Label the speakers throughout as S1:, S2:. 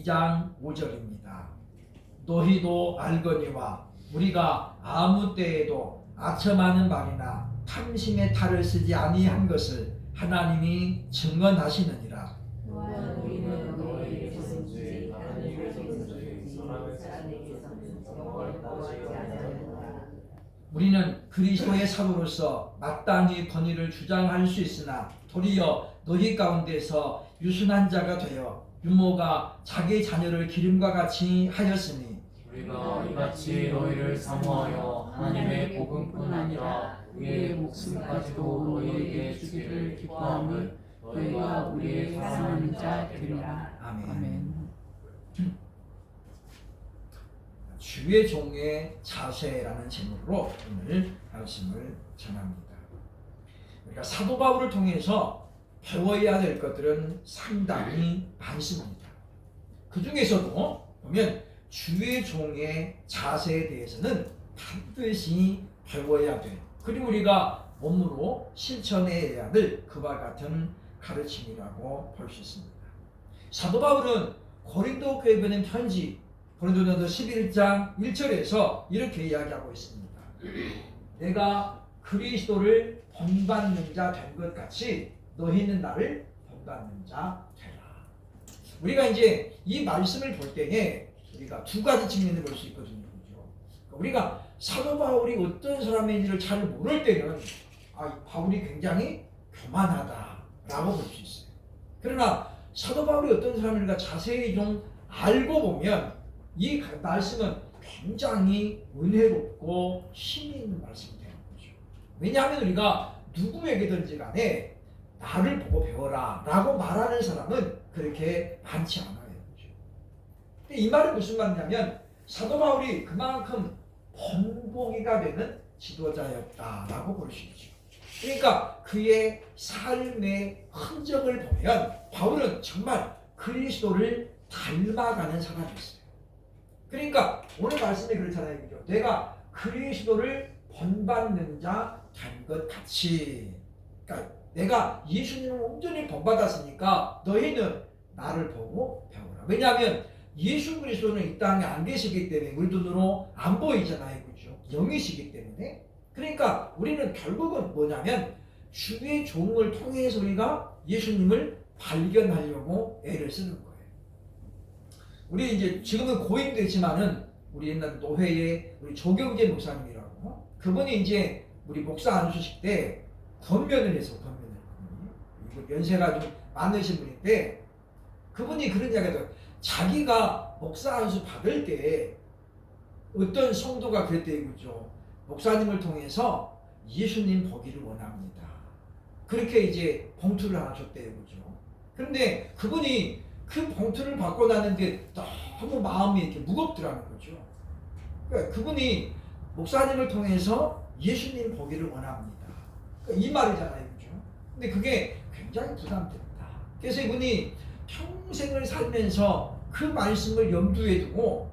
S1: 2장 5절입니다. 너희도 알거니와 우리가 아무 때에도 아첨하는 말이나 탐심의 탈을 쓰지 아니한 것을 하나님이 증언하시느니라.
S2: 우리는 너희에게서든지 하나님에게서든지 사람에게서든지 영광을 구하지 않았노라.
S1: 우리는 그리스도의 사도로서 마땅히 권위를 주장할 수 있으나 도리어 너희 가운데서 유순한 자가 되어 유모가 자기 자녀를 기름과 같이 하였으니
S3: 우리가 이같이 너희를 사모하여 하나님의 복음뿐 아니라 우리의 목숨까지도 너희에게 주기를 기뻐함을 너희가 우리의 사랑하는 자 되리라.
S1: 아멘. 주의 종의 자세라는 제목으로 오늘 말씀을 전합니다. 그러니까 사도 바울을 통해서 배워야 될 것들은 상당히 많습니다. 그 중에서도 보면 주의 종의 자세에 대해서는 반드시 배워야 돼. 그리고 우리가 몸으로 실천해야 될 그와 같은 가르침이라고 볼 수 있습니다. 사도 바울은 고린도 교회에 보낸 편지 고린도전서 11장 1절에서 이렇게 이야기하고 있습니다. 내가 그리스도를 본받는 자 된 것 같이 너희는 나를 본받는 자 되라. 우리가 이제 이 말씀을 볼 때에 우리가 두 가지 측면을 볼 수 있거든요. 우리가 사도 바울이 어떤 사람인지를 잘 모를 때는 바울이 굉장히 교만하다라고 볼 수 있어요. 그러나 사도 바울이 어떤 사람인가 자세히 좀 알고 보면 이 말씀은 굉장히 은혜롭고 힘이 있는 말씀이 되는 거죠. 왜냐하면 우리가 누구에게든지 간에 나를 보고 배워라 라고 말하는 사람은 그렇게 많지 않아요. 근데 이 말은 무슨 말이냐면 사도 바울이 그만큼 본보기가 되는 지도자였다라고 볼 수 있죠. 그러니까 그의 삶의 흔적을 보면 바울은 정말 그리스도를 닮아가는 사람이었어요. 그러니까 오늘 말씀이 그렇잖아요. 그죠? 내가 그리스도를 본받는 자 된 것 같이. 그러니까 내가 예수님을 온전히 본받았으니까 너희는 나를 보고 배우라. 왜냐하면 예수 그리스도는 이 땅에 안 계시기 때문에 우리 눈으로 안 보이잖아요. 그죠? 영이시기 때문에. 그러니까 우리는 결국은 뭐냐면 주의 종을 통해서 우리가 예수님을 발견하려고 애를 쓰는 거예요. 우리 이제 지금은 고임되지만은 우리 옛날 노회의 우리 조경재 목사님이라고 그분이 이제 우리 목사 안수식 때 권면을 해서 연세가 좀 많으신 분인데 그분이 그런 이야기를 자기가 목사 안수 받을 때 어떤 성도가 그랬대요. 그죠? 목사님을 통해서 예수님 보기를 원합니다. 그렇게 이제 봉투를 하나 줬대요. 그죠? 그런데 그분이 그 봉투를 받고 나는데 너무 마음이 이렇게 무겁더라는 거죠. 그러니까 그분이 목사님을 통해서 예수님 보기를 원합니다. 그러니까 이 말이잖아요. 그죠? 근데 그게 굉장히 부담된다. 그래서 이분이 평생을 살면서 그 말씀을 염두에 두고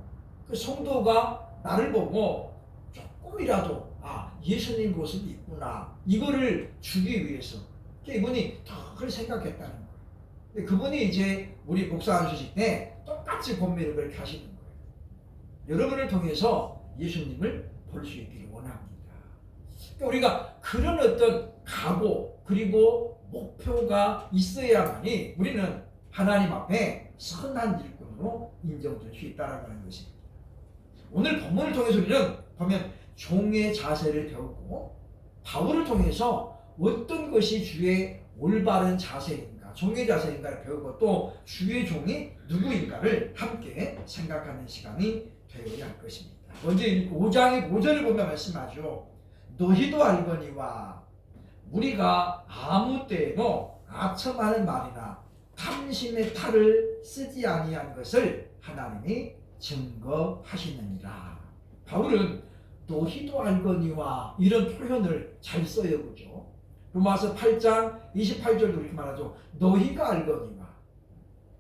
S1: 그 성도가 나를 보고 조금이라도 예수님 모습이 있구나 이거를 주기 위해서 이분이 더 그걸 생각했다는 거예요. 근데 그분이 이제 우리 목사 안수식 때 똑같이 권면을 그렇게 하시는 거예요. 여러분을 통해서 예수님을 볼 수 있기를 원합니다. 그러니까 우리가 그런 어떤 각오 그리고 목표가 있어야만이 우리는 하나님 앞에 선한 일꾼으로 인정될 수 있다는 것입니다. 오늘 본문을 통해서 우리는 보면 종의 자세를 배우고 바울을 통해서 어떤 것이 주의 올바른 자세인가 종의 자세인가를 배우고 또 주의 종이 누구인가를 함께 생각하는 시간이 되어야 할 것입니다. 먼저 5장의 5절을 보면 말씀하죠. 너희도 알거니와 우리가 아무 때에도 아첨하는 말이나 탐심의 탈을 쓰지 아니한 것을 하나님이 증거하시느니라. 바울은 너희도 알거니와 이런 표현을 잘 써요. 그죠? 로마서 8장 28절도 이렇게 말하죠. 너희가 알거니와.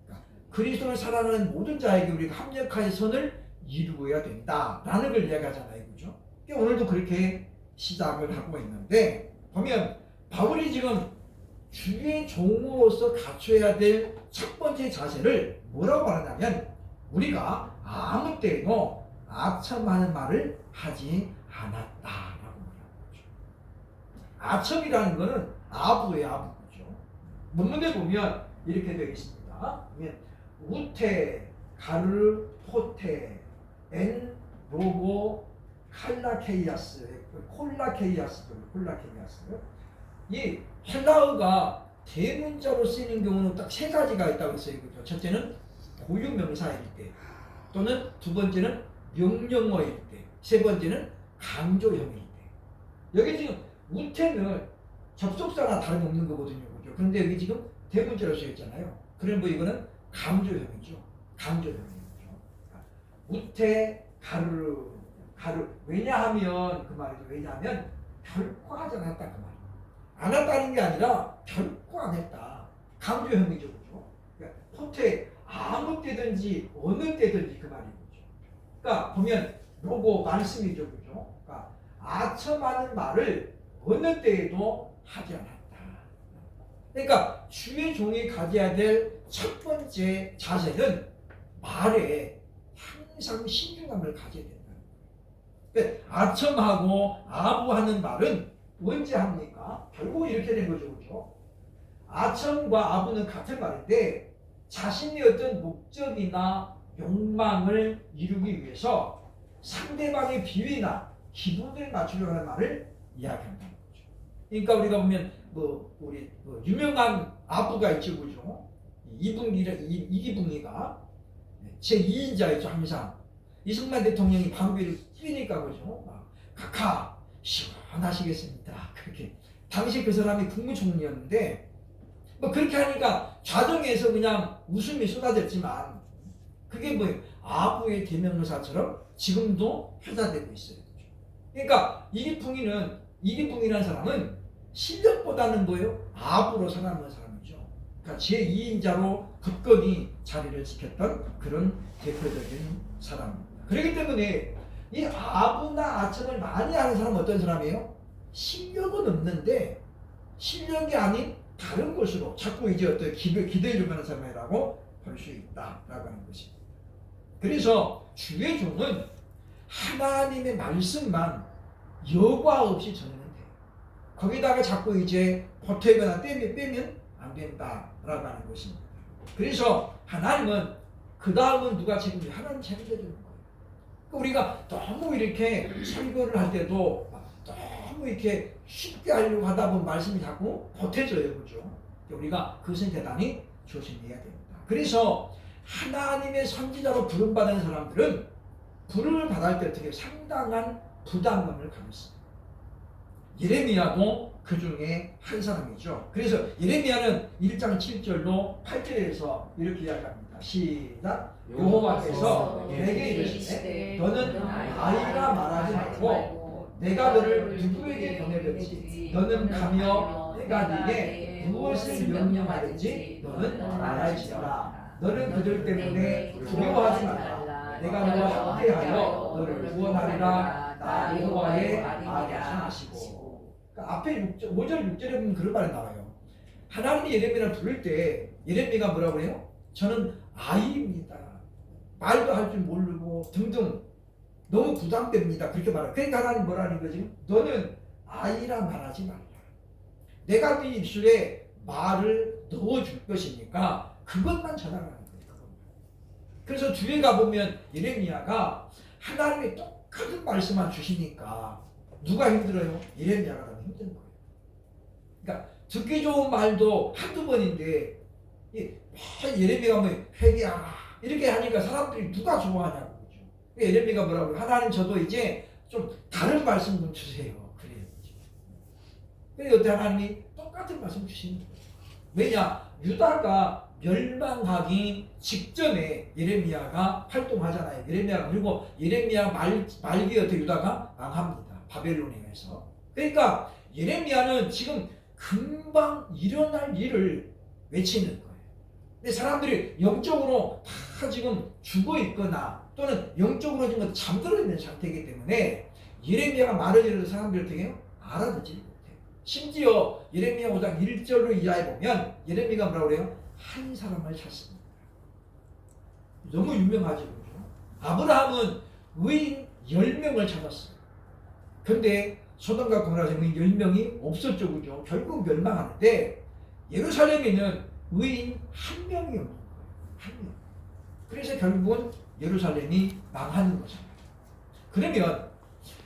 S1: 그러니까 그리스도를 사랑하는 모든 자에게 우리가 합력하여 선을 이루어야 된다라는 걸 이야기하잖아요. 그죠? 오늘도 그렇게 시작을 하고 있는데 보면 바울이 지금 주의 종으로서 갖춰야 될 첫 번째 자세를 뭐라고 말하냐면 우리가 아무 때에도 아첨하는 말을 하지 않았다라고 말합니다. 아첨이라는 것은 아부의 아부죠. 문문에 보면 이렇게 되어 있습니다. 우테, 가르, 포테, 엔, 로고, 칼라케이아스, 콜라케이아스. 이 헬라어가 대문자로 쓰이는 경우는 딱 세 가지가 있다고 했어요. 그죠? 첫째는 고유명사일 때, 또는 두 번째는 명령어일 때, 세 번째는 강조형일 때. 여기 지금 우태는 접속사나 다름없는 거거든요. 그죠? 그런데 여기 지금 대문자로 쓰였잖아요. 그럼 뭐 이거는 강조형이죠. 강조형이죠. 우태, 가르. 왜냐하면 그 말이죠. 왜냐하면 결코 하지 않았다 그 말이에요. 안 했다는 게 아니라 결코 안 했다. 강조형이죠. 그죠? 그러니까 포테 아무 때든지 어느 때든지 그 말이죠. 그러니까 보면 로고 말씀이죠. 그죠? 그러니까 아첨하는 말을 어느 때에도 하지 않았다. 그러니까 주의 종이 가져야 될 첫 번째 자세는 말에 항상 신중함을 가져야 된다. 그러니까 아첨하고 아부하는 말은 언제 합니까? 결국 이렇게 된 거죠. 그렇죠? 아첨과 아부는 같은 말인데 자신의 어떤 목적이나 욕망을 이루기 위해서 상대방의 비위나 기분을 맞추려고 하는 말을 이야기한다는 거죠. 그러니까 우리가 보면 우리 유명한 아부가 있죠. 그죠? 이기붕이가 제2인자였죠. 항상 이승만 대통령이 방귀를 뀌니까 그죠? 각하 시원하시겠습니다. 그렇게 당시 그 사람이 국무총리였는데 그렇게 하니까 좌정에서 그냥 웃음이 쏟아졌지만 그게 아부의 대명사처럼 지금도 회자되고 있어요. 그러니까 이기붕이라는 사람은 실력보다는 아부로 살아남은 사람이죠. 그러니까 제2인자로 굳건히 자리를 지켰던 그런 대표적인 사람입니다. 그렇기 때문에 이 아부나 아첨을 많이 하는 사람은 어떤 사람이에요? 실력은 없는데 실력이 아닌 다른 것으로 자꾸 이제 어떤 기대려고 하는 사람이라고 볼 수 있다라고 하는 것입니다. 그래서 주의 종은 하나님의 말씀만 여과 없이 전하면 돼요. 거기다가 자꾸 이제 보태거나 빼면 안 된다라고 하는 것입니다. 그래서 하나님은 그 다음은 누가 책임져요? 하나님 책임져주는 거예요. 우리가 너무 이렇게 설교를 할 때도 너무 이렇게 쉽게 하려고 하다 보면 말씀이 자꾸 보태져요. 그죠? 우리가 그것은 대단히 조심해야 됩니다. 그래서 하나님의 선지자로 부름받은 사람들은 부름을 받을 때 어떻게 상당한 부담감을 가졌습니다. 예레미야도 그 중에 한 사람이죠. 그래서 예레미야는 1장 7절로 8절에서 이렇게 이야기합니다. 시작. 여호와께서 내게 이르시되 너는 아이라 말하지 말고 내가 너를 누구에게 보내든지 너는 가며 내가 네게 무엇을 명령하든지 너는 말할지어다. 너는 그들 때문에 두려워하지 말라. 내가 너와 함께하여 너를 구원하리라. 나 여호와의 말이라 하시고. 그러니까 앞에 5절 6절에 보면 그런 말이 나와요. 하나님이 예레미야를 부를 때 예레미야가 뭐라고 해요? 저는 아이입니다. 말도 할 줄 모르고 등등 너무 부담됩니다. 그렇게 말해요. 그러니까 하나님 뭐라는 거지? 너는 아이라 말하지 말라. 내가 네 입술에 말을 넣어줄 것이니까 그것만 전하라는 거예요. 그래서 뒤에 가보면 예레미야가 하나님이 똑같은 말씀만 주시니까 누가 힘들어요? 예레미야가 더 힘든 거예요. 그러니까 듣기 좋은 말도 한두 번인데 예레미야가 회개하라 이렇게 하니까 사람들이 누가 좋아하냐고. 그죠? 예레미야가 뭐라고 해요? 하나님 저도 이제 좀 다른 말씀 좀 주세요. 그래요. 그래서 어때 하나님이 똑같은 말씀 주시는 거예요. 왜냐? 유다가 멸망하기 직전에 예레미야가 활동하잖아요. 예레미야가 그리고 예레미야 말기에 어떻게 유다가 망합니다. 바벨론에 의해서. 그러니까 예레미야는 지금 금방 일어날 일을 외치는 거예요. 근데 사람들이 영적으로 다 지금 죽어 있거나 또는 영적으로 지금 잠들어 있는 상태이기 때문에 예레미야가 말을 들어도 사람들이 어떻게 해요? 알아듣지 못해요. 심지어 예레미야 5장 1절로 이하에 보면 예레미야가 뭐라고 그래요? 한 사람을 찾습니다. 너무 유명하죠. 그죠? 아브라함은 의인 10명을 찾았어요. 근데 소돔과 고모라 성이 10명이 없었죠. 그죠? 결국 멸망하는데 예루살렘에는 의인 1명이 없는 거예요. 1명. 그래서 결국은 예루살렘이 망하는 거잖아요. 그러면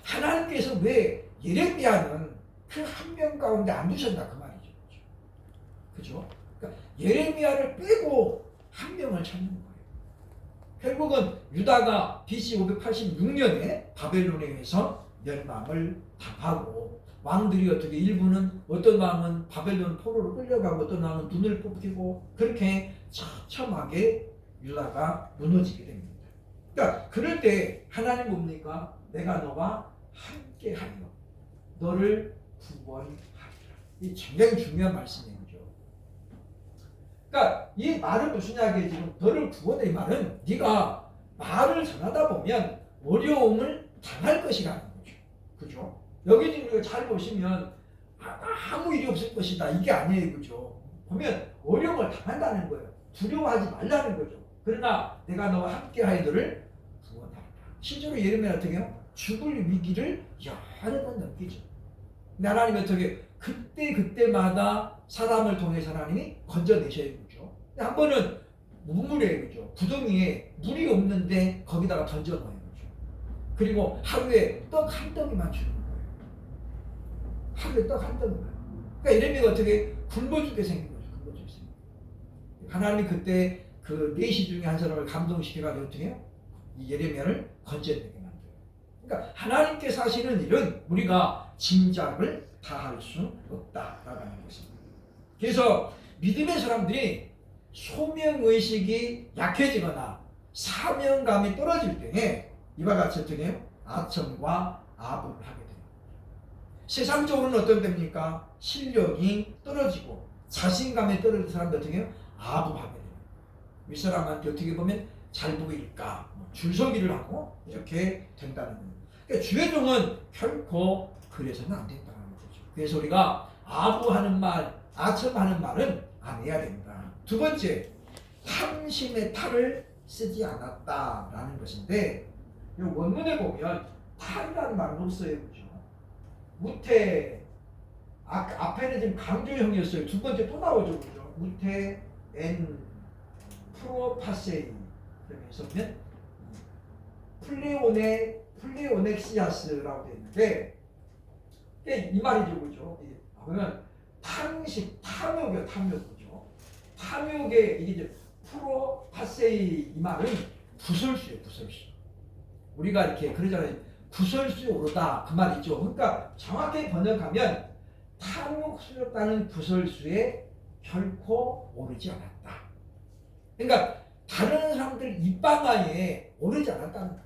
S1: 하나님께서 왜 예레미야는 그 1명 가운데 안 두셨나 그 말이죠. 그죠? 그러니까 예레미야를 빼고 1명을 찾는 거예요. 결국은 유다가 BC 586년에 바벨론에 의해서 멸망을 당하고 왕들이 어떻게 일부는 어떤 왕은 바벨론 포로로 끌려가고 어떤 왕은 눈을 뽑히고 그렇게 처참하게 유다가 무너지게 됩니다. 그러니까 그럴 때 하나님 뭡니까? 내가 너와 함께하여 너를 구원하리라. 이 굉장히 중요한 말씀이죠. 그러니까 이 말은 무슨 이야기예요? 지금 너를 구원해 이 말은 네가 말을 전하다 보면 어려움을 당할 것이라는 거죠. 그죠? 여기 지금 우리가 잘 보시면 아무 일이 없을 것이다 이게 아니에요. 그죠? 보면 어려움을 당한다는 거예요. 두려워하지 말라는 거죠. 그러나 내가 너와 함께하여 너를 구원하리라. 실제로 예레미야 어떻게 해요? 죽을 위기를 여러 번 넘기죠. 근데 하나님이 어떻게 그때마다 사람을 통해서 하나님이 건져내셔야 되죠. 한 번은 우물에 그죠? 구덩이에 물이 없는데 거기다가 던져놓아요. 그죠? 그리고 하루에 떡 한 덩이만 주는 거예요. 하루에 떡 한 덩이만. 그러니까 예레미야가 어떻게 굶어 죽게 생긴 거죠. 굶어 죽게 생긴 거예요. 하나님이 그때 그 4시 중에 한 사람을 감동시켜가지고 어떻게 해요? 이 예레미야를 건져내게 만들어요. 그러니까 하나님께서 하시는 일은 우리가 짐작을 다 할 수 없다라고 하는 것입니다. 그래서 믿음의 사람들이 소명의식이 약해지거나 사명감이 떨어질 때에 이와 같이 어떻게 해요? 아첨과 아부를 하게 됩니다. 세상적으로는 어떤 됩니까? 실력이 떨어지고 자신감이 떨어진 사람들 어떻게 해요? 아부하게 됩니다. 윗사람한테 어떻게 보면 잘 보일까? 줄서기를 하고 이렇게 된다는 겁니다. 그러니까 주의 종은 결코 그래서는 안 된다는 거죠. 그래서 우리가 아부하는 말, 아첨하는 말은 안 해야 된다. 두 번째, 탐심의 탈을 쓰지 않았다라는 것인데 이 원문에 보면 탈이라는 말은 없어요. 그죠? 무태, 앞에는 지금 강조형이었어요. 두 번째 또 나오죠. 그죠? 무태, 엔, 프로파세이 그러면서 보면 플레오넥시아스라고 되어 있는데 이 말이죠. 그죠? 그러면 탐식, 탐욕이요. 탐욕이죠. 탐욕의 이게 이제 프로파세이 이 말은 구설수예요. 구설수. 우리가 이렇게 그러잖아요. 구설수에 오르다 그 말이죠. 그러니까 정확히 번역하면 탐욕스럽다는 구설수에 결코 오르지 않았다. 그러니까 다른 사람들 입방아에 오르지 않았다는 거예요.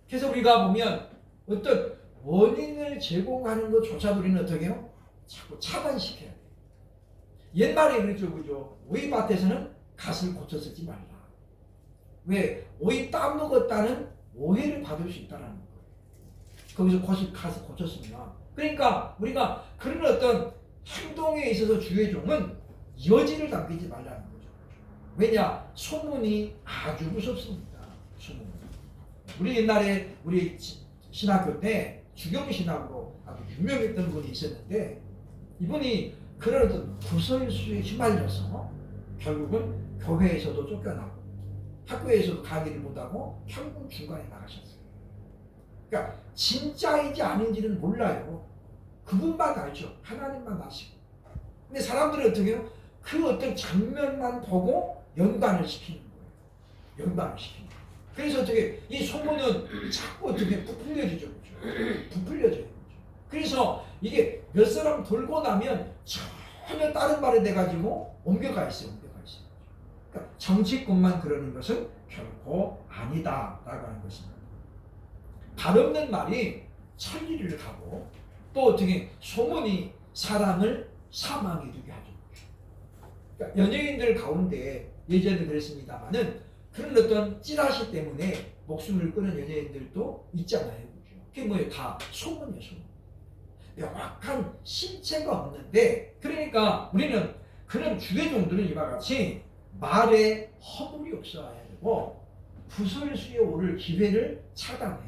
S1: 그래서 우리가 보면 어떤 원인을 제공하는 것조차도 우리는 어떻게 해요? 자꾸 차단시켜야 돼요. 옛말에 그랬죠. 그죠? 오이밭에서는 갓을 고쳐 쓰지 말라. 왜? 오이 따먹었다는 오해를 받을 수 있다는 거예요. 거기서 갓을 고쳤습니다. 그러니까 우리가 그런 어떤 행동에 있어서 주의 종은 여지를 남기지 말라는 거죠. 왜냐? 소문이 아주 무섭습니다. 소문. 우리 옛날에 우리 신학교 때 주경신학으로 아주 유명했던 분이 있었는데 이분이 그런 어떤 구설수에 휘말려서 결국은 교회에서도 쫓겨나고 학교에서도 강의를 못하고 결국 중간에 나가셨어요. 그러니까 진짜인지 아닌지는 몰라요. 그분만 알죠. 하나님만 아시고. 근데 사람들은 어떻게 해요? 그 어떤 장면만 보고 연관을 시키는 거예요. 연관을 시키는 거예요. 그래서 어떻게 이 소문은 자꾸 어떻게 부풀려지죠. 그렇죠? 부풀려져요. 그렇죠? 그래서 이게 몇 사람 돌고 나면 전혀 다른 말이 돼가지고 옮겨가 있어요. 옮겨가 있어요. 그러니까 정치권만 그러는 것은 결코 아니다라고 하는 것입니다. 발 없는 말이 천리를 가고 또 어떻게 소문이 사람을 사망에 이르게 하죠. 그러니까 연예인들 가운데 예전에 그랬습니다만은 그런 어떤 찌라시 때문에 목숨을 끊은 연예인들도 있잖아요. 그죠? 그게 뭐예요? 다 소문이에요. 소문. 명확한 실체가 없는데 그러니까 우리는 그런 주의 종들은 이와 같이 말에 허물이 없어야 해요. 가지고 구설수에 오를 기회를 차단해.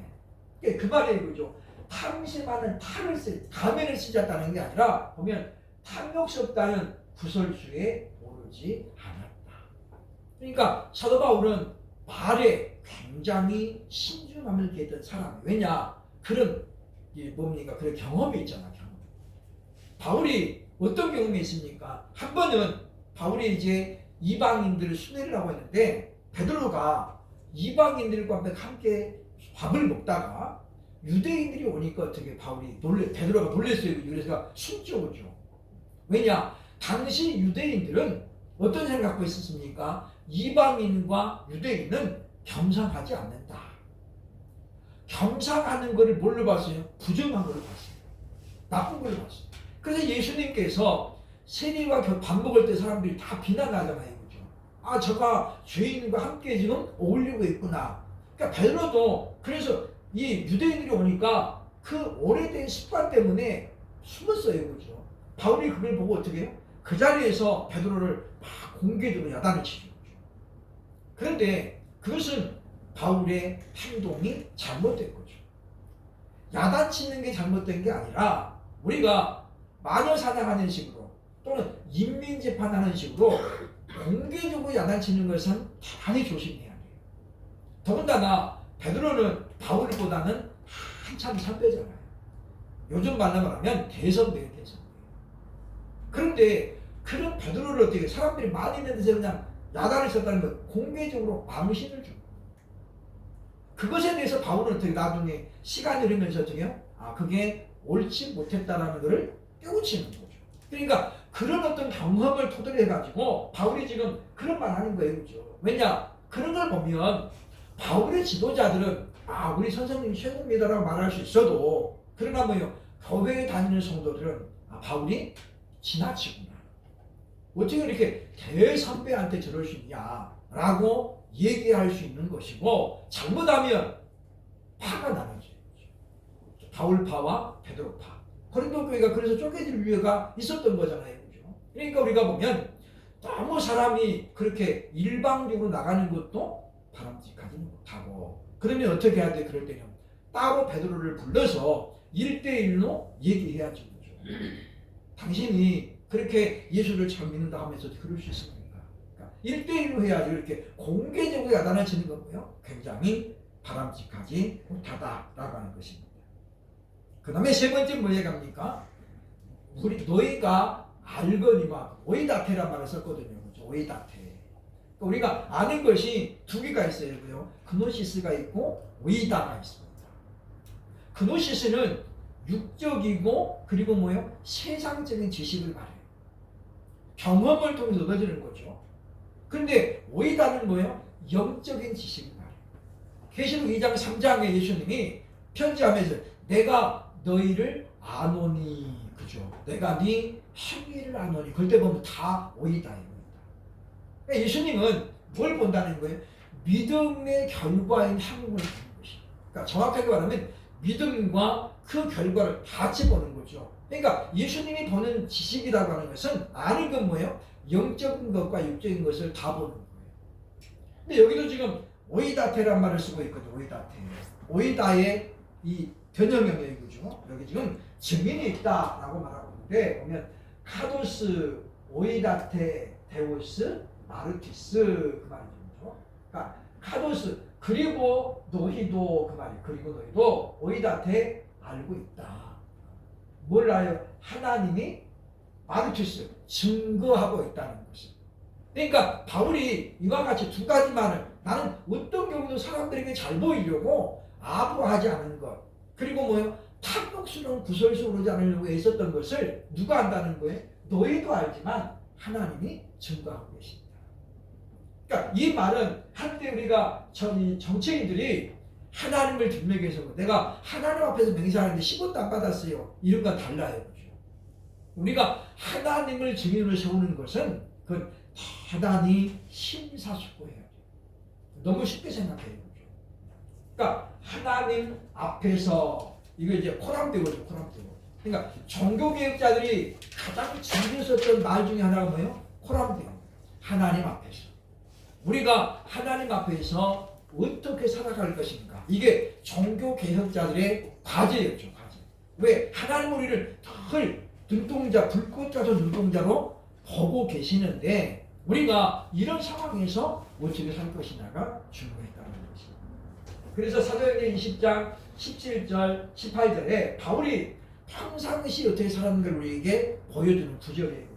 S1: 그 말이 이거죠. 탐심하는 탈을 가면을 쓰셨다는 게 아니라 보면 탐욕스럽다는 구설수에 오르지 않았다. 그러니까 사도 바울은 말에 굉장히 신중함을 기했던 사람이에요. 왜냐? 그런 뭡니까? 그런 경험이 있잖아. 경험. 바울이 어떤 경험이 있습니까? 한 번은 바울이 이제 이방인들을 순회를 하고 있는데 베드로가 이방인들과 함께 밥을 먹다가 유대인들이 오니까 어떻게 베드로가 놀랬어요. 그래서 숨겨오죠. 왜냐? 당시 유대인들은 어떤 생각 갖고 있었습니까? 이방인과 유대인은 겸상하지 않는다. 겸상하는 것을 뭘로 봤어요? 부정한 것을 봤어요. 나쁜 것을 봤어요. 그래서 예수님께서 세리와 밥 먹을 때 사람들이 다 비난하잖아요. 그죠? 아, 저가 죄인과 함께 지금 어울리고 있구나. 그러니까 베드로도 그래서 이 유대인들이 오니까 그 오래된 습관 때문에 숨었어요. 그죠? 바울이 그걸 보고 어떻게 해요? 그 자리에서 베드로를 막 공개적으로 야단을 치죠. 그런데 그것은 바울의 행동이 잘못된 거죠. 야단치는 게 잘못된 게 아니라 우리가 마녀 사냥하는 식으로 또는 인민재판하는 식으로 공개적으로 야단치는 것은 대단히 조심해야 돼요. 더군다나 베드로는 바울보다는 한참 선배잖아요. 요즘 말로 말하면 대선배예요. 그런데 그런 베드로를 어떻게 사람들이 많이 있는 데서 그냥 야단을 쳤다는 것, 공개적으로 망신을 줍니다. 그것에 대해서 바울은 어떻게 나중에 시간이 흐르면서 어떻게 해요? 아, 그게 옳지 못했다라는 것을 깨우치는 거죠. 그러니까 그런 어떤 경험을 토대로 해가지고 바울이 지금 그런 말 하는 거예요. 그죠? 왜냐? 그런 걸 보면 바울의 지도자들은 아, 우리 선생님이 최고입니다라고 말할 수 있어도 그러나 뭐요? 교회에 다니는 성도들은 아, 바울이 지나치구나. 어떻게 이렇게 대선배한테 저럴 수 있냐라고 얘기할 수 있는 것이고 잘못하면 파가 나눠져요. 바울파와 베드로파. 고린도 교회가 그래서 쪼개질 위해가 있었던 거잖아요. 그죠? 그러니까 우리가 보면 너무 사람이 그렇게 일방적으로 나가는 것도 바람직하지 못하고 그러면 어떻게 해야 돼? 그럴 때는 따로 베드로를 불러서 1대1로 얘기해야지. 그죠? 당신이 그렇게 예수를 잘 믿는다 하면서 그럴 수 있습니까? 그러니까 1대1로 해야지 이렇게 공개적으로 야단을 치는 거고요. 굉장히 바람직하지 못하다라고 하는 것입니다. 그 다음에 세 번째 뭐 얘기합니까? 너희가 알거니와 오이다테란 말을 썼거든요. 그렇죠? 오이다테. 그러니까 우리가 아는 것이 두 개가 있어요. 그요? 그노시스가 있고 오이다가 있습니다. 그노시스는 육적이고 그리고 뭐요? 세상적인 지식을 말해요. 경험을 통해서 얻어지는 거죠. 그런데 오이다는 뭐예요? 영적인 지식을 말해요. 계시록 2장 3장에 예수님이 편지하면서 내가 너희를 아노니 그죠? 내가 네 행위를 아노니 그때 보면 다 오이다예요. 그러니까 예수님은 뭘 본다는 거예요? 믿음의 결과인 행동을 보는 것이에요. 그러니까 정확하게 말하면 믿음과 그 결과를 같이 보는 거죠. 그러니까 예수님이 보는 지식이라고 하는 것은 아는 건 뭐예요? 영적인 것과 육적인 것을 다 보는 거예요. 근데 여기도 지금 오이다테란 말을 쓰고 있거든요. 오이다테. 오이다의 이 변형형이에요. 그죠? 여기 지금 증인이 있다라고 말하고 있는데 보면 카도스, 오이다테, 데우스, 마르티스 그 말이죠. 그러니까 카도스 그리고 너희도 그 말이에요. 그리고 너희도 오이다테 알고 있다. 몰라요? 하나님이 마르티스 증거하고 있다는 것이. 그러니까 바울이 이와 같이 두 가지만을 나는 어떤 경우도 사람들에게 잘 보이려고 아부하지 않은 것 그리고 뭐요? 탐욕스러운 구설수 오르지 않으려고 애썼던 것을 누가 안다는 거예요? 너희도 알지만 하나님이 증거하고 계십니다. 그러니까 이 말은 한때 우리가 정치인들이 하나님을 증명해서 내가 하나님 앞에서 맹세하는데 10원도 안 받았어요. 이런 건 달라요. 그렇죠? 우리가 하나님을 증인으로 세우는 것은 그 대단히 심사숙고해야 돼요. 너무 쉽게 생각해요. 그렇죠? 그러니까 하나님 앞에서 이거 이제 코람되고죠. 코람되고. 그러니까 종교개혁자들이 가장 즐겨 썼던 말 중에 하나가 뭐예요? 코람되고. 하나님 앞에서. 우리가 하나님 앞에서 어떻게 살아갈 것인가. 이게 종교 개혁자들의 과제였죠. 과제. 왜? 하나님 우리를 늘 눈동자, 불꽃 같은 눈동자로 보고 계시는데 우리가 이런 상황에서 어떻게 살 것이냐가 중요했다는 것입니다. 그래서 사도행전 20장 17절, 18절에 바울이 평상시 어떻게 살았는가를 우리에게 보여주는 구절이에요.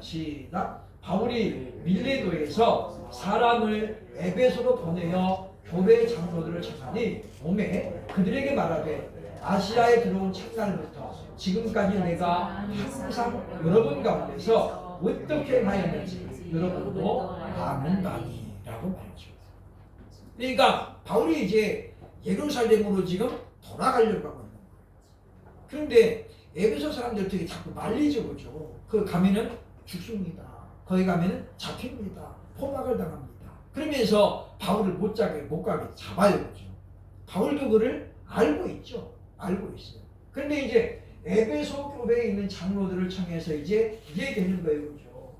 S1: 시작. 바울이 밀레도에서 사람을 에베소로 보내어 교회 장로들을 청하니 몸에 그들에게 말하되 아시아에 들어온 첫날부터 지금까지 내가 항상 여러분 가운데서 어떻게 하였는지 여러분도 아는다니라고 말하죠. 그러니까 바울이 이제 예루살렘으로 지금 돌아가려고 하고 있는 거예요. 그런데 에베소 사람들 되게 자꾸 말리죠, 그죠? 그 가면은 죽습니다. 거기 가면은 잡힙니다. 포박을 당합니다. 그러면서 바울을 못 가게 잡아요, 그죠? 바울도 그를 알고 있죠. 알고 있어요. 그런데 이제 에베소 교회에 있는 장로들을 청해서 이제 이게 되는 거예요, 그죠?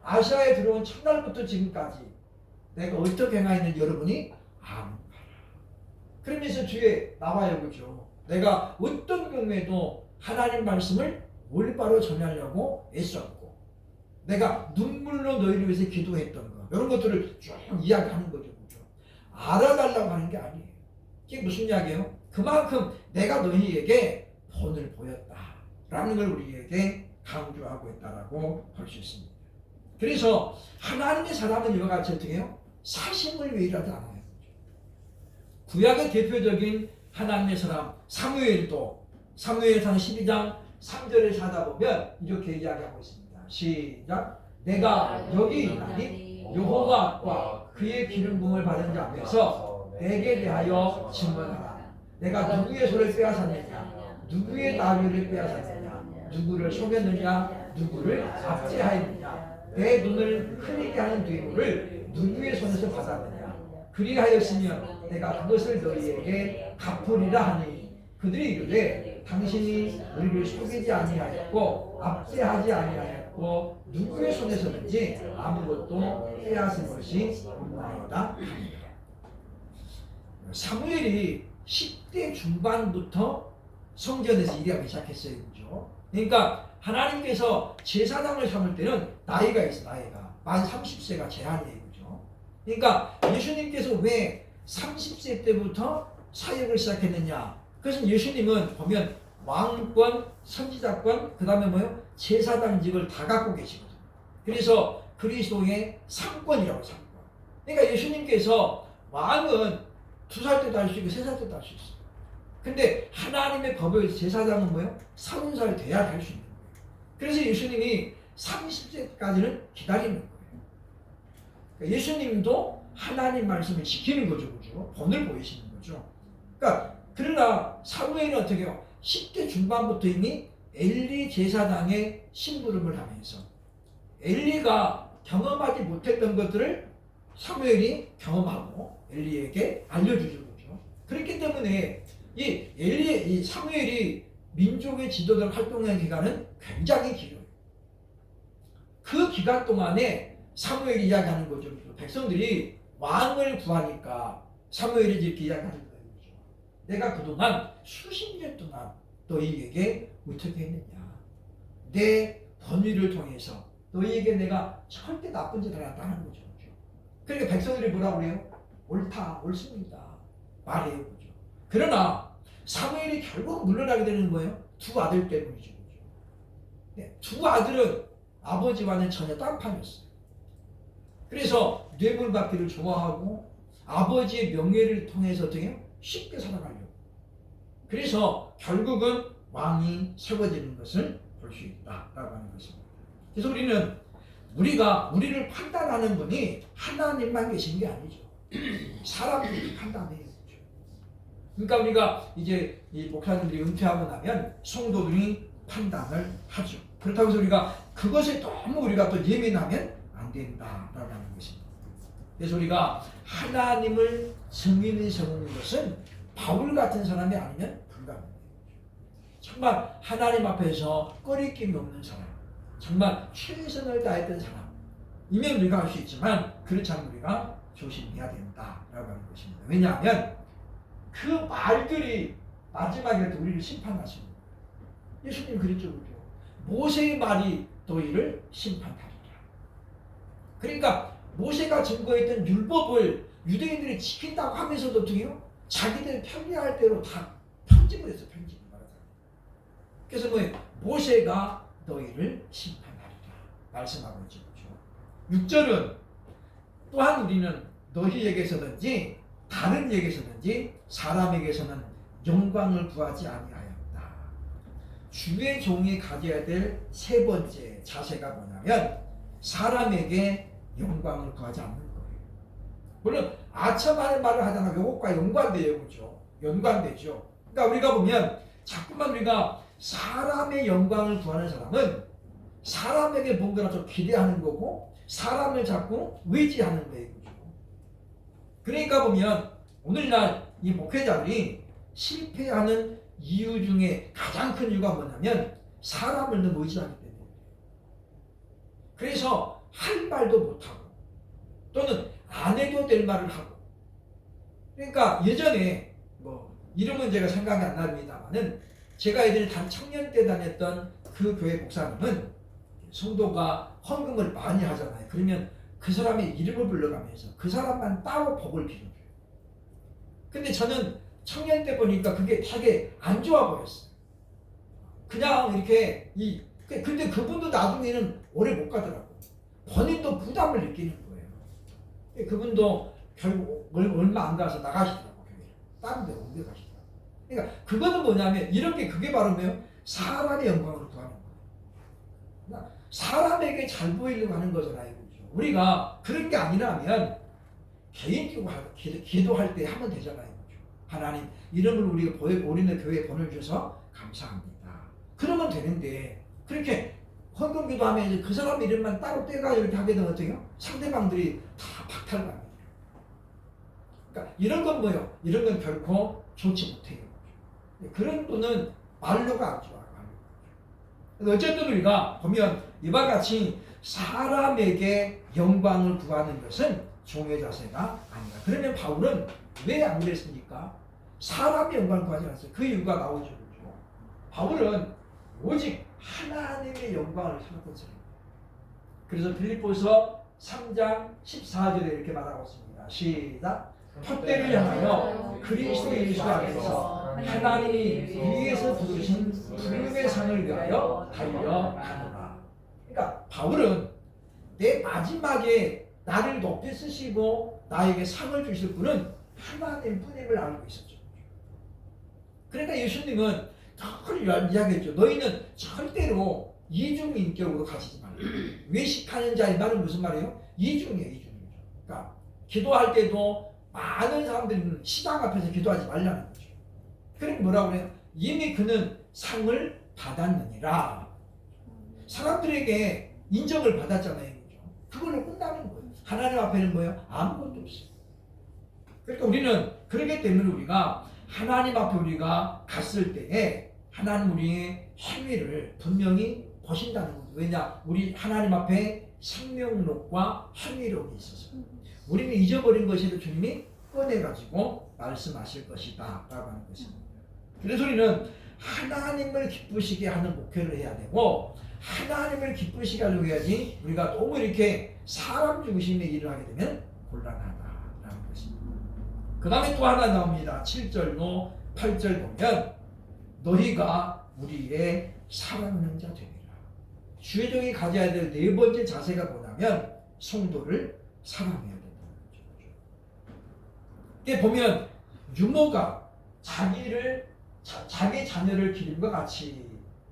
S1: 아시아에 들어온 첫날부터 지금까지 내가 어떻게 행하였는지 여러분이 아는 거라. 그러면서 뒤에 나와요, 그죠? 내가 어떤 경우에도 하나님 말씀을 올바로 전하려고 애썼고 내가 눈물로 너희를 위해서 기도했던 거 이런 것들을 쭉 이야기하는 거죠, 그죠? 알아달라고 하는 게 아니에요. 이게 무슨 이야기예요? 그만큼 내가 너희에게 본을 보였다라는 걸 우리에게 강조하고 있다라고 볼 수 있습니다. 그래서 하나님의 사람은 이와 같이 어떻게 해요? 사심을 왜 일하지 않아요? 구약의 대표적인 하나님의 사람 사무엘도 사무엘상 12장 3절을 찾아보면 이렇게 이야기하고 있습니다. 시작. 내가 여기 있나니 여호와와 그의 기름 부음을 받은 자 앞에서 내게 대하여 증언하라. 내가 누구의 소를 빼앗았느냐, 누구의 나귀를 빼앗았느냐, 누구를 속였느냐, 누구를 압제하였느냐, 내 눈을 흘리게 하는 뒤로를 누구의 손에서 받았느냐. 그리하였으면 내가 그것을 너희에게 갚으리라 하니 그들이 이르되 당신이 우리를 속이지 아니하였고 압제하지 아니하였고 누구의 손에서든지 아무것도 빼앗은 것이 없나이다. 사무엘이 10대 중반부터 성전에서 일하기 시작했어요, 그죠? 그러니까 하나님께서 제사장을 삼을 때는 나이가 있어, 나이가 만 30세가 제한이에요, 그죠? 그러니까 예수님께서 왜 30세 때부터 사역을 시작했느냐? 그것은 예수님은 보면 왕권, 선지자권, 그 다음에 뭐요? 제사장직을 다 갖고 계시거든요. 그래서 그리스도의 상권이라고 상권. 그러니까 예수님께서 왕은 2살 때도 할 수 있고 3살 때도 할 수 있어요. 근데 하나님의 법에 제사장은 뭐요? 30살 돼야 할 수 있는 거예요. 그래서 예수님이 30세까지는 기다리는 거예요. 그러니까 예수님도 하나님 말씀을 지키는 거죠, 그죠? 본을 보이시는 거죠. 그러니까 그러나 사무엘은 어떻게 해요? 10대 중반부터 이미 엘리 제사장의 심부름을 하면서 엘리가 경험하지 못했던 것들을 사무엘이 경험하고 엘리에게 알려주죠, 그죠? 그렇기 때문에 이 사무엘이 민족의 지도자로 활동하는 기간은 굉장히 길어요. 그 기간 동안에 사무엘이 이야기하는 거죠. 백성들이 왕을 구하니까 사무엘이 이렇게 이야기하는 거예요. 내가 그동안 수십 년 동안 너희에게 어떻게 했느냐. 내 번위를 통해서 너희에게 내가 절대 나쁜 짓을 안 하는 거죠. 그러니까 백성들이 뭐라고 그래요? 옳다, 옳습니다. 말해요, 그죠? 그러나 사무엘이 결국 물러나게 되는 거예요. 두 아들 때문이죠, 그죠? 네, 두 아들은 아버지와는 전혀 딴판이었어요. 그래서 뇌물받기를 좋아하고 아버지의 명예를 통해서 어떻게 쉽게 살아가려고. 그래서 결국은 왕이 세워지는 것을 볼 수 있다라고 하는 것입니다. 그래서 우리를 판단하는 분이 하나님만 계신 게 아니죠. 사람들이 판단해요. 그러니까 우리가 이제 이 목사님들이 은퇴하고 나면 성도들이 판단을 하죠. 그렇다고 해서 우리가 그것에 너무 우리가 또 예민하면 안 된다라고 하는 것입니다. 그래서 우리가 하나님을 증인히 세우는 것은 바울 같은 사람이 아니면 불가능해요. 정말 하나님 앞에서 꺼리낌이 없는 사람, 정말 최선을 다했던 사람, 이면 우리가 할 수 있지만 그렇지 않으면 우리가 조심해야 된다라고 하는 것입니다. 왜냐하면 그 말들이 마지막에 우리를 심판하시는 거예요. 예수님 그랬죠. 그죠? 모세의 말이 너희를 심판하리라. 그러니까 모세가 증거했던 율법을 유대인들이 지킨다고 하면서도 어떻게 해요? 자기들 편리할 대로 다 편집을 해서 편집을 말하잖아요. 그래서 모세가 너희를 심판하리라 말씀하고 있죠. 그렇죠? 6절은 또한 우리는 너희에게서든지 다른 에게서든지 사람에게서는 영광을 구하지 아니하였다. 주의 종이 가져야 될 세 번째 자세가 뭐냐면 사람에게 영광을 구하지 않는 거예요. 물론 아첨하는 말을 하잖아. 요것과 연관돼요. 그렇죠? 연관되죠. 그러니까 우리가 보면 자꾸만 우리가 사람의 영광을 구하는 사람은 사람에게 뭔가를 좀 기대하는 거고 사람을 자꾸 의지하는 거예요. 그렇죠? 그러니까 보면 오늘날 이 목회자들이 실패하는 이유 중에 가장 큰 이유가 뭐냐면 사람을 너무 의지하기 때문에. 그래서 할 말도 못하고 또는 안 해도 될 말을 하고. 그러니까 예전에 이름은 제가 생각이 안 납니다만은 제가 예전에 청년 때 다녔던 그 교회 목사님은 성도가 헌금을 많이 하잖아요. 그러면 그 사람의 이름을 불러가면서 그 사람만 따로 복을 빌어줘요. 근데 저는 청년 때 보니까 그게 되게 안 좋아 보였어요. 그냥 이렇게 근데 그분도 나중에는 오래 못 가더라고요. 본인도 부담을 느끼는 거예요. 그분도 결국 얼마 안 가서 나가시더라고요. 다른 데 옮겨가시더라고요. 그러니까 그거는 뭐냐면 그게 바로 사람의 영광을 구하는 거예요. 그러니까 사람에게 잘 보이려고 하는 거잖아요. 그렇죠? 우리가 그런 게 아니라면 개인적으로 기도할 때 하면 되잖아요. 그렇죠? 하나님 이름을 우리가 우리는 교회에 보내주셔서 감사합니다. 그러면 되는데 그렇게 헌금 기도하면 그 사람 이름만 따로 떼가 이렇게 하게 되면 어때요? 상대방들이 다 박탈감이에요. 그러니까 이런 건 뭐예요? 이런 건 결코 좋지 못해요. 그런 분은 말로가 안 좋아요. 어쨌든 우리가 보면 이와 같이 사람에게 영광을 구하는 것은 종의 자세가 아니다. 그러면 바울은 왜 안 그랬습니까? 사람의 영광을 구하지 않았어요. 그 이유가 나오죠. 그렇죠? 바울은 오직 하나님의 영광을 찾았던 사람이에요. 그래서 필립보서 3장 14절에 이렇게 말하고 있습니다. 시작. 푯대를 향하여 그리스도 예수 안에서 하나님이 위에서 부르신 부름의 상을 위하여 달려가노라. 그러니까 바울은 내 마지막에 나를 높이 쓰시고 나에게 상을 주실 분은 하나님 뿐임을 알고 있었죠. 그러니까 예수님은 늘 이야기했죠. 너희는 절대로 이중인격으로 가시지 말라. 외식하는 자의 말은 무슨 말이에요? 이중이에요. 이중이죠. 그러니까 기도할 때도 많은 사람들이 시장 앞에서 기도하지 말라는 거죠. 그러니까 뭐라고 그래요? 이미 그는 상을 받았느니라. 사람들에게 인정을 받았잖아요. 그걸로 끝나는 거예요. 하나님 앞에는 뭐예요? 아무것도 없어요. 그러니까 우리는 그렇기 때문에 우리가 하나님 앞에 우리가 갔을 때에 하나님 우리의 행위를 분명히 보신다는 거죠. 왜냐? 우리 하나님 앞에 생명록과 행위록이 있어서 우리는 잊어버린 것을 주님이 꺼내가지고 말씀하실 것이다 라고 하는 것입니다. 그래서 우리는 하나님을 기쁘시게 하는 목회를 해야 되고 하나님을 기쁘시게 하려고 해야지 우리가 너무 이렇게 사람 중심의 일을 하게 되면 곤란하다라는 것입니다. 그 다음에 또 하나 나옵니다. 7절로 8절 보면 너희가 우리의 사랑하는 자 되리라. 주의 종이 가져야 될 네 번째 자세가 뭐냐면 성도를 사랑해야 된다는 거죠. 이게 보면 유모가 자기 자녀를 기름과 같이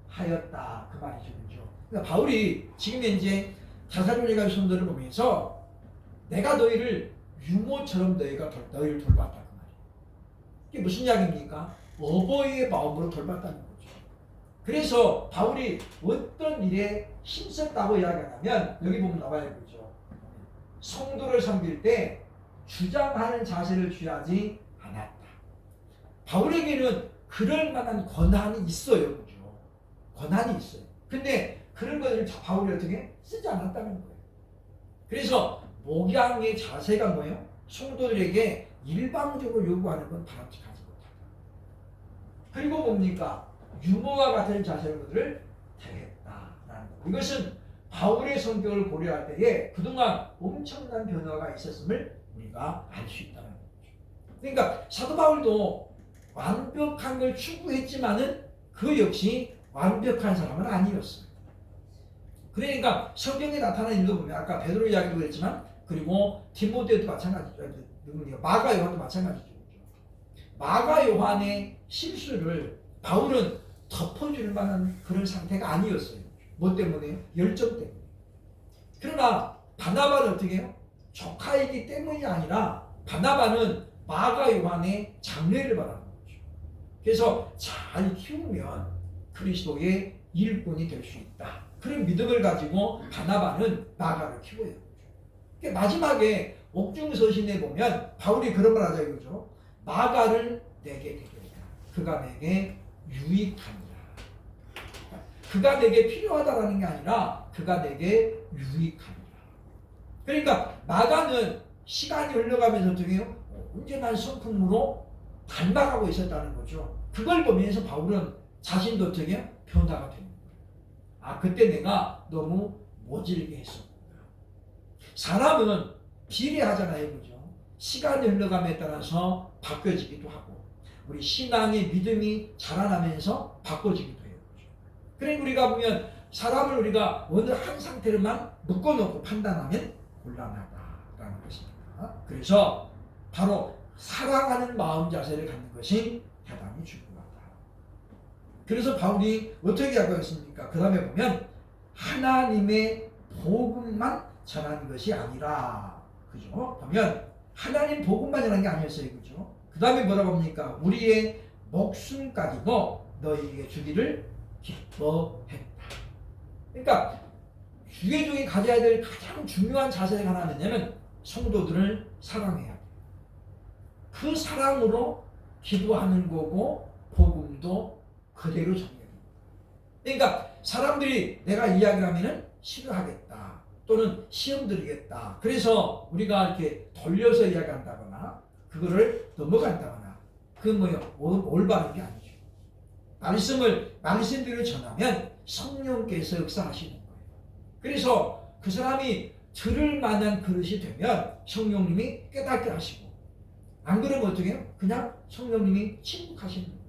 S1: 하였다 그 말이죠. 그러니까 바울이 지금 이제 데살로니가 성도를 보면서 내가 너희를 유모처럼 너희를 돌봤다 그 말이에요. 이게 무슨 이야기입니까? 어버이의 마음으로 돌봤다는 거죠. 그래서 바울이 어떤 일에 힘썼다고 이야기하냐면 여기 보면 나와야 되죠. 성도를 섬길 때 주장하는 자세를 취하지 않았다. 바울에게는 그럴 만한 권한이 있어요. 그죠? 권한이 있어요. 근데 그런 것을 바울이 어떻게 쓰지 않았다는 거예요. 그래서 목양의 자세가 뭐예요? 성도들에게 일방적으로 요구하는 건 바람직하지 못하다. 그리고 뭡니까? 유모와 같은 자세로들을 대했다라는 것. 이것은 바울의 성격을 고려할 때에 그동안 엄청난 변화가 있었음을 우리가 알 수 있다는 거죠. 그러니까 사도 바울도 완벽한 걸 추구했지만은 그 역시 완벽한 사람은 아니었어요. 그러니까 성경에 나타난 일도 보면 아까 베드로 이야기도 그랬지만 그리고 디모데도 마찬가지죠. 마가 요한도 마찬가지죠. 마가 요한의 실수를 바울은 덮어줄 만한 그런 상태가 아니었어요. 뭐 때문에요? 열정 때문에. 그러나 바나바는 어떻게 해요? 조카이기 때문이 아니라 바나바는 마가 요한의 장례를 바라는 거죠. 그래서 잘 키우면 그리스도의 일꾼이 될 수 있다. 그런 믿음을 가지고 바나바는 마가를 키워요. 그러니까 마지막에 옥중서신에 보면 바울이 그런 말 하자 이거죠. 마가를 내게 드리라. 그가 내게 유익하니라. 그가 내게 필요하다라는 게 아니라 그가 내게 유익하니라. 그러니까 마가는 시간이 흘러가면서 어떻게 해요? 언제나 성품으로 닮아가고 있었다는 거죠. 그걸 보면서 바울은 자신도 어떻게 해요? 변화가 되는 거예요. 아, 그때 내가 너무 모질게 했었구나. 사람은 비례하잖아요. 그죠? 시간이 흘러감에 따라서 바뀌어지기도 하고 우리 신앙의 믿음이 자라나면서 바꿔지기도 해요. 그죠? 그러니까 우리가 보면 사람을 우리가 어느 한 상태로만 묶어놓고 판단하면 곤란하다라는 것입니다. 그래서 바로 사랑하는 마음 자세를 갖는 것이 대단히 중요하다. 그래서 바울이 어떻게 하고 있습니까? 그 다음에 보면 하나님의 복음만 전하는 것이 아니라, 그죠? 보면 하나님 복음만 전하는 게 아니었어요, 그죠? 그 다음에 뭐라고 합니까? 우리의 목숨까지도 너희에게 주기를 기뻐했다. 그러니까 주의 종이 가져야 될 가장 중요한 자세가 하나는 성도들을 사랑해야 돼. 그 사랑으로 기도하는 거고 복음도 그대로 전해야 돼. 그러니까 사람들이 내가 이야기를 하면은 싫어하겠다 또는 시험 드리겠다. 그래서 우리가 이렇게 돌려서 이야기한다거나 그거를 넘어간다거나 그건 뭐예요? 올바른 게 아니죠. 말씀대로 전하면 성령께서 역사하시는 거예요. 그래서 그 사람이 들을 만한 그릇이 되면 성령님이 깨닫게 하시고 안 그러면 어떻게 해요? 그냥 성령님이 침묵하시는 거예요.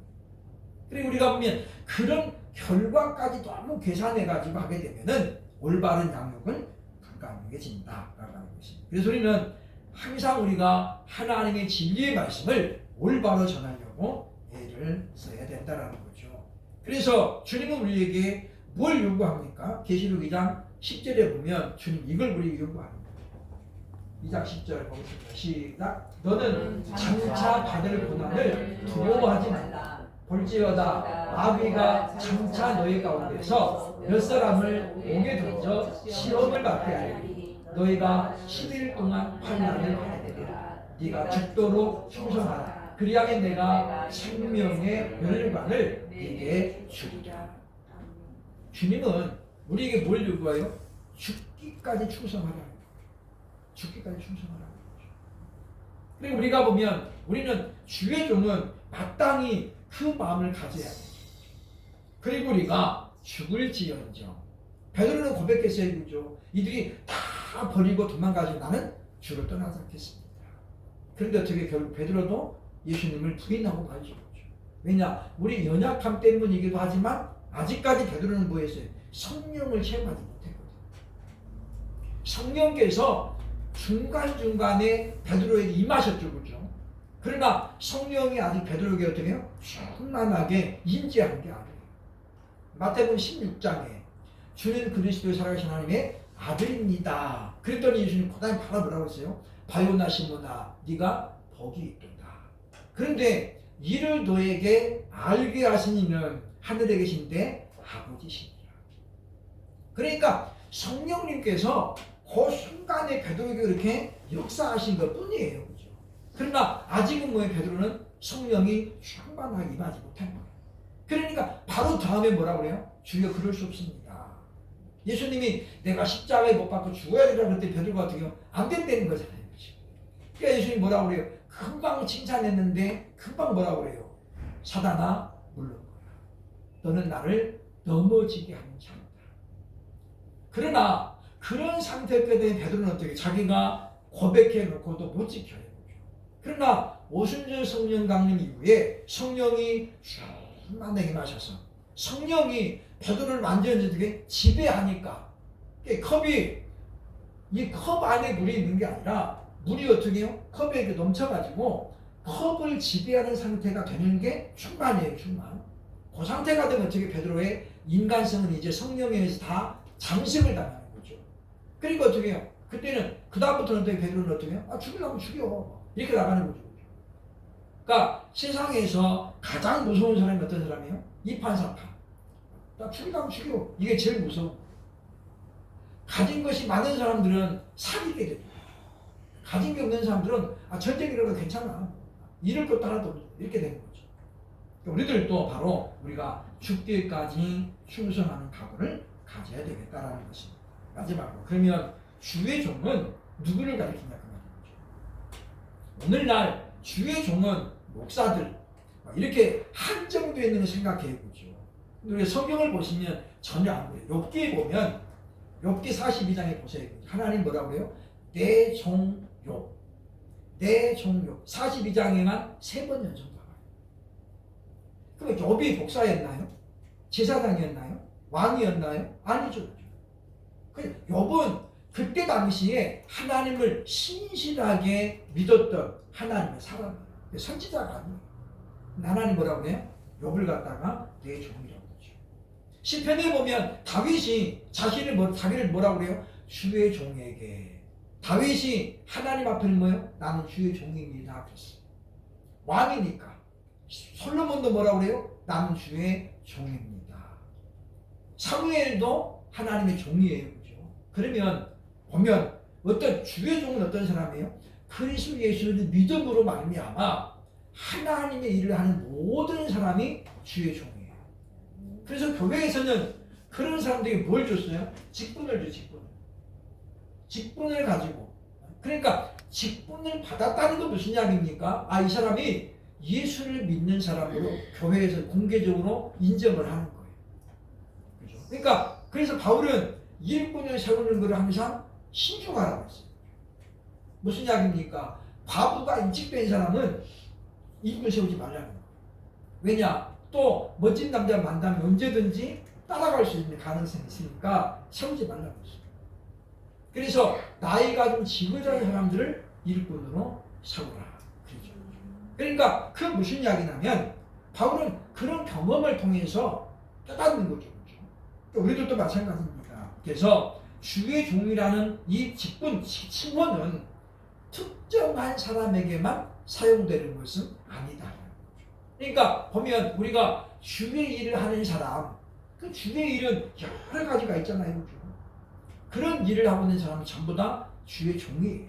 S1: 그리고 우리가 보면 그런 결과까지 너무 계산해가지고 하게 되면은 올바른 양육은 불가능해진다라고 하는 것입니다. 그래서 우리는 항상 우리가 하나님의 진리의 말씀을 올바로 전하려고 애를 써야 된다는 거죠. 그래서 주님은 우리에게 뭘 요구합니까? 계시록 2장 10절에 보면 주님 이걸 우리에게 요구합니다. 2장 10절 보겠습니다. 시작. 너는 장차 받을 고난을 두려워하지 말라. 볼지어다 마귀가 장차 너희 가운데서 몇 사람을 옥에 던져 시험을 받게 하리니 너희가 10일 동안 환난을 받게 되리라. 네가 죽도록 충성하라. 그리하면 내가 생명의 멸관을 네게 주리라. 주님은 우리에게 뭘 요구해요? 죽기까지 충성하라는 거예요. 죽기까지 충성하라는 거죠. 그리고 우리가 보면 우리는 주의 종은 마땅히 그 마음을 가져야 돼요. 그리고 우리가 죽을지언정 베드로는 고백했어요. 그죠? 이들이 다 버리고 도망가지 나는 주를 떠나지 않겠습니다. 그런데 어떻게 결국 베드로도 예수님을 부인하고 말죠. 왜냐? 우리 연약함 때문이기도 하지만 아직까지 베드로는 뭐 했어요? 성령을 체험하지 못했거든요. 성령께서 중간중간에 베드로에게 임하셨죠. 그죠? 그러나 성령이 아직 베드로에게 어떻게 해요? 충만하게 인지한 게 아니에요. 마태복음 16장에 주는 그리스도의 살아계신 하나님의 아들입니다. 그랬더니 예수님 그 다음에 바로 뭐라고 했어요? 바요나 시몬아 네가 복이 있도다. 그런데 이를 너에게 알게 하신 이는 하늘에 계신데 아버지시니라. 그러니까 성령님께서 그 순간에 베드로에게 그렇게 역사하신 것 뿐이에요. 그죠? 그러나 아직은 뭐예요? 베드로는 성령이 충만하게 임하지 못한 거예요. 그러니까 바로 다음에 뭐라고 그래요? 주여 그럴 수 없습니다. 예수님이 내가 십자가에 못 박고 죽어야 되라고 그때 베드로가 어떻게 해요? 안 된다는 거잖아요. 그러니까 예수님이 뭐라고 그래요? 금방 칭찬했는데 금방 뭐라고 그래요? 사단아 물러거라. 너는 나를 넘어지게 하는 자다. 그러나 그런 상태 때문에 베드로는 어떻게 자기가 고백해 놓고도 못 지켜요. 그러나 오순절 성령 강림 이후에 성령이 충만하게 마셔서 성령이 베드로를 완전히 어떻게 지배하니까 컵이 이 컵 안에 물이 있는 게 아니라 물이 어떻게 해요? 컵에 이렇게 넘쳐가지고 컵을 지배하는 상태가 되는 게 충만이에요. 충만. 그 상태가 되면 어떻게 베드로의 인간성은 이제 성령에 의해서 다 잠식을 당하는 거죠. 그러니까 어떻게 해요? 그때는 그다음부터는 어떻게 베드로는 어떻게 해요? 아 죽이려면 죽여. 이렇게 나가는 거죠. 그러니까 세상에서 가장 무서운 사람이 어떤 사람이에요? 이판사판. 나 죽이려면 죽여. 이게 제일 무서워. 가진 것이 많은 사람들은 사귀게 됩니다. 가진 게 없는 사람들은 아 절대기라도 괜찮아. 잃을 것도 하나도 없어. 이렇게 되는 거죠. 우리들도 바로 우리가 죽기까지 충성하는 각오를 가져야 되겠다라는 것입니다. 마지막으로 그러면 주의 종은 누구를 가리키냐 그 말이죠. 오늘날 주의 종은 목사들 이렇게 한정되어 있는 걸 생각해 보죠. 우리 성경을 보시면 전혀 안 그래요. 욥기에 보면 욥기 42장에 보세요. 하나님 뭐라고 해요? 내 종 욥. 내 종 욥. 42장에만 3번 연속 나와요. 그럼 욥이 목사였나요? 제사장이었나요? 왕이었나요? 아니죠. 욥은 그때 당시에 하나님을 신실하게 믿었던 하나님의 사람이에요. 선지자가 아니에요. 하나님 뭐라고 해요? 욥을 갖다가 내 종이라고 하죠. 시편에 보면 다윗이 자기를 뭐라고 그래요? 주의 종에게. 다윗이 하나님 앞에는 뭐예요? 나는 주의 종입니다. 그랬어요. 왕이니까. 솔로몬도 뭐라고 그래요? 나는 주의 종입니다. 사무엘도 하나님의 종이에요. 그죠? 그러면 보면 어떤 주의 종은 어떤 사람이에요? 그리스도 예수를 믿음으로 말미암아 하나님의 일을 하는 모든 사람이 주의 종이에요. 그래서 교회에서는 그런 사람들에게 뭘 줬어요? 직분을 줘, 직분을. 직분을 가지고. 그러니까 직분을 받았다는 건 무슨 이야기입니까? 아, 이 사람이 예수를 믿는 사람으로 교회에서 공개적으로 인정을 하는 거예요. 그죠? 그러니까 그래서 바울은 일꾼을 세우는 것을 항상 신중하라고 했어요. 무슨 이야기입니까? 과부가 인직된 사람은 일꾼 세우지 말라는 거예요. 왜냐? 또 멋진 남자 만나면 언제든지 따라갈 수 있는 가능성이 있으니까 세우지 말라고 했어요. 그래서 나이가 좀 지긋한 사람들을 일꾼으로 세우라. 그렇죠. 그러니까 그 무슨 이야기냐면 바울은 그런 경험을 통해서 깨닫는 거죠. 그렇죠? 우리들도 마찬가지입니다. 그래서 주의 종이라는 이 직분, 칭호는 특정한 사람에게만 사용되는 것은 아니다. 그러니까 보면 우리가 주의 일을 하는 사람, 그 주의 일은 여러 가지가 있잖아요. 그렇죠? 그런 일을 하고 있는 사람은 전부 다 주의 종이에요.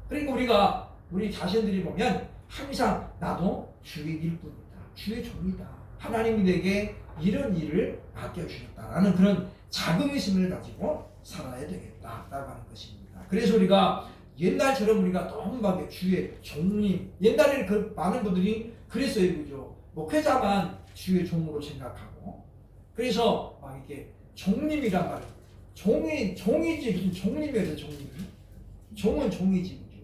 S1: 그러니까 우리 자신들이 보면 항상 나도 주의 일꾼이다. 주의 종이다. 하나님이 내게 이런 일을 맡겨주셨다라는 그런 자긍심을 가지고 살아야 되겠다라고 하는 것입니다. 그래서 우리가 옛날처럼 우리가 너무 막 주의 종님, 옛날에는 그 많은 분들이 그랬어요. 그죠? 목회자만 주의 종으로 생각하고 그래서 막 이렇게 종님이란 말이에요. 종이지 무슨 종님이어서 종님. 종은 종이지. 그죠?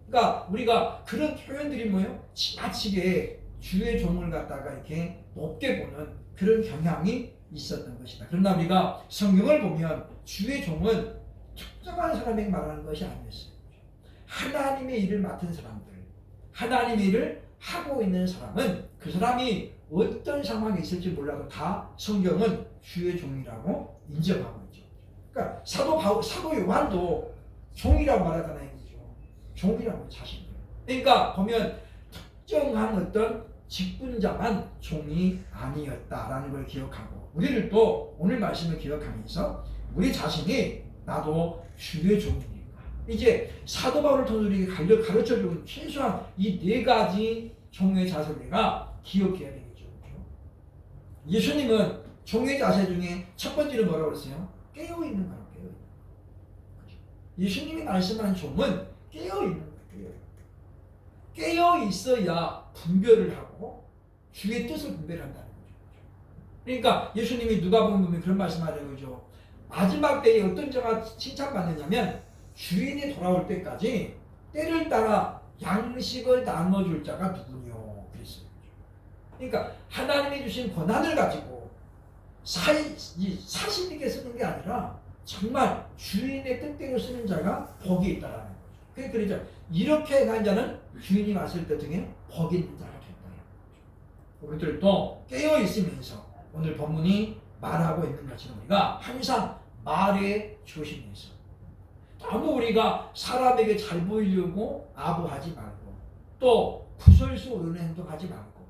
S1: 그러니까 우리가 그런 표현들이 뭐예요? 지나치게 주의 종을 갖다가 이렇게 높게 보는 그런 경향이 있었던 것이다. 그러나 우리가 성경을 보면 주의 종은 특정한 사람에게 말하는 것이 아니었어요. 하나님의 일을 맡은 사람들, 하나님의 일을 하고 있는 사람은 그 사람이 어떤 상황에 있을지 몰라도 다 성경은 주의 종이라고 인정하고 있죠. 그러니까 사도 요한도 종이라고 말하잖아요. 그죠? 종이라고 자신을. 그러니까 보면 특정한 어떤 직분자만 종이 아니었다라는 걸 기억하고 우리들도 오늘 말씀을 기억하면서 우리 자신이 나도 주의 종이니까 이제 사도 바울을 통해서 우리에게 가르쳐주는 최소한 이 4가지 종의 자세를 우리가 기억해야 되겠죠. 예수님은 종의 자세 중에 첫 번째는 뭐라고 그랬어요? 깨어있는 거예요. 깨어있는 거. 예수님이 말씀하는 종은 깨어있는 거예요. 깨어있어야 분별을 하고 주의 뜻을 분별한다는 거죠. 그러니까 예수님이 누가복음 보면 그런 말씀하는 거죠. 마지막 때에 어떤 자가 칭찬받느냐면 주인이 돌아올 때까지 때를 따라 양식을 나눠줄 자가 누구뇨 그랬어요. 그러니까 하나님이 주신 권한을 가지고 사심 있게 쓰는 게 아니라 정말 주인의 뜻대로 쓰는 자가 복이 있다라는 거죠. 그러죠. 이렇게 간 자는 주인이 왔을 때 등에 복이 있는 자가 된다. 우리들도 깨어 있으면서 오늘 본문이 말하고 있는 것처럼 우리가 항상 말에 조심해서 너무 우리가 사람에게 잘 보이려고 아부하지 말고 또 구설수 오르는 행동하지 말고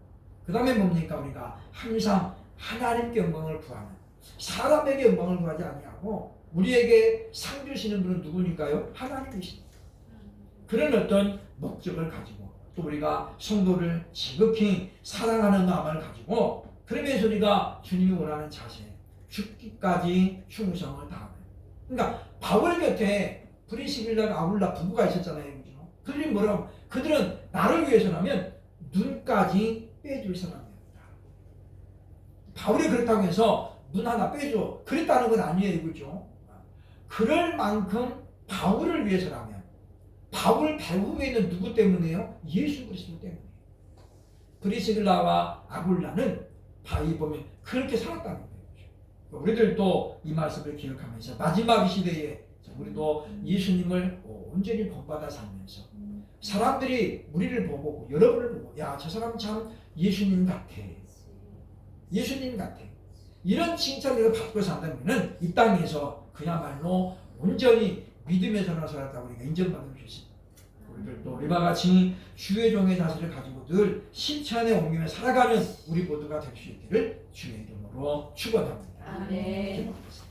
S1: 그 다음에 뭡니까? 우리가 항상 하나님께 영광을 구하는 사람에게 영광을 구하지 아니하고 우리에게 상 주시는 분은 누구니까요? 하나님이십니다. 그런 어떤 목적을 가지고 또 우리가 성도를 지극히 사랑하는 마음을 가지고 그러면서 우리가 주님이 원하는 자세 죽기까지 충성을 다하는 그러니까 바울 곁에 브리스길라가 아굴라 부부가 있었잖아요. 그죠? 그들이 뭐라고? 그들은 나를 위해서라면 눈까지 빼줄 사람이었다. 바울이 그렇다고 해서 눈 하나 빼줘. 그랬다는 건 아니에요. 그죠? 그럴 만큼 바울을 위해서라면 바울 배후에 있는 누구 때문에요? 예수 그리스도 때문에. 브리스길라와 아굴라는 바위 보면 그렇게 살았다는 거예요. 우리들도 이 말씀을 기억하면서 마지막 시대에 우리도 예수님을 온전히 본받아 살면서 사람들이 우리를 보고 여러분을 보고 야, 저 사람 참 예수님 같아. 예수님 같아. 이런 칭찬을 받고 산다면 이 땅에서 그야말로 온전히 믿음에서나 살았다고 우리가 인정받을 수 있습니다. 우리들도 이와 같이 주의 종의 자세를 가지고 늘 실천에 옮기며 살아가는 우리 모두가 될 수 있기를 주의 이름으로 축원합니다.
S2: 아멘.
S1: 기도하겠습니다.